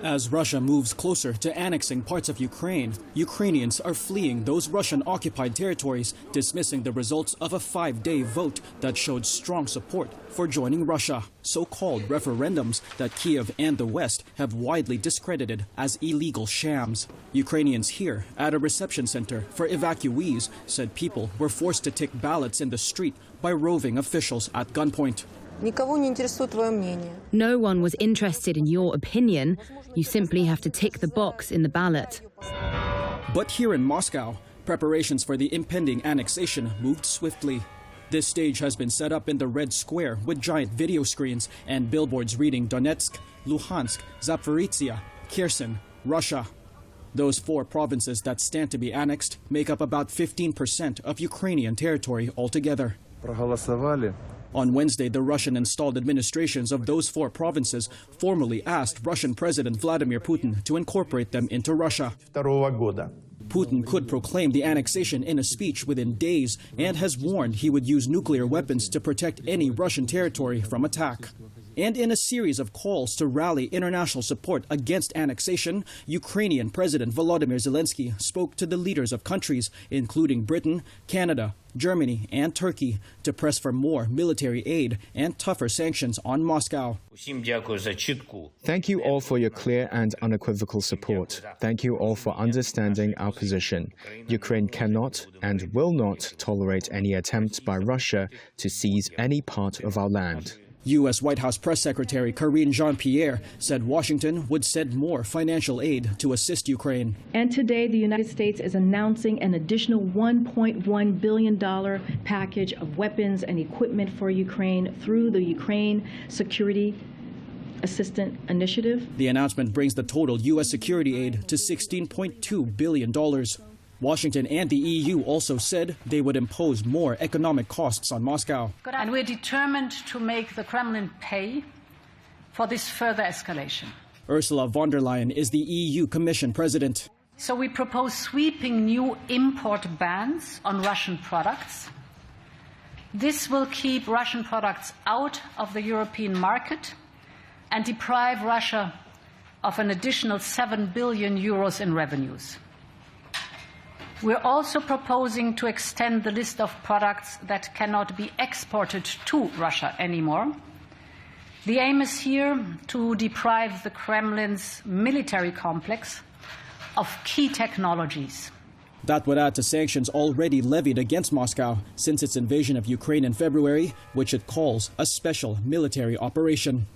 As Russia moves closer to annexing parts of Ukraine, Ukrainians are fleeing those Russian-occupied territories, dismissing the results of a 5-day vote that showed strong support for joining Russia. So-called referendums that Kiev and the West have widely discredited as illegal shams. Ukrainians here at a reception center for evacuees said people were forced to take ballots in the street by roving officials at gunpoint. No one was interested in your opinion. You simply have to tick the box in the ballot. But here in Moscow, preparations for the impending annexation moved swiftly. This stage has been set up in the Red Square with giant video screens and billboards reading Donetsk, Luhansk, Zaporizhzhia, Kherson, Russia. Those 4 provinces that stand to be annexed make up about 15% of Ukrainian territory altogether. On Wednesday, the Russian-installed administrations of those 4 provinces formally asked Russian President Vladimir Putin to incorporate them into Russia. Putin could proclaim the annexation in a speech within days and has warned he would use nuclear weapons to protect any Russian territory from attack. And in a series of calls to rally international support against annexation, Ukrainian President Volodymyr Zelensky spoke to the leaders of countries, including Britain, Canada, Germany, and Turkey, to press for more military aid and tougher sanctions on Moscow. Thank you all for your clear and unequivocal support. Thank you all for understanding our position. Ukraine cannot and will not tolerate any attempts by Russia to seize any part of our land. U.S. White House Press Secretary Karine Jean-Pierre said Washington would send more financial aid to assist Ukraine. And today, the United States is announcing an additional $1.1 billion package of weapons and equipment for Ukraine through the Ukraine Security Assistance Initiative. The announcement brings the total U.S. security aid to $16.2 billion. Washington and the EU also said they would impose more economic costs on Moscow. And we're determined to make the Kremlin pay for this further escalation. Ursula von der Leyen is the EU Commission president. So we propose sweeping new import bans on Russian products. This will keep Russian products out of the European market and deprive Russia of an additional 7 billion euros in revenues. We're also proposing to extend the list of products that cannot be exported to Russia anymore. The aim is here to deprive the Kremlin's military complex of key technologies. That would add to sanctions already levied against Moscow since its invasion of Ukraine in February, which it calls a special military operation.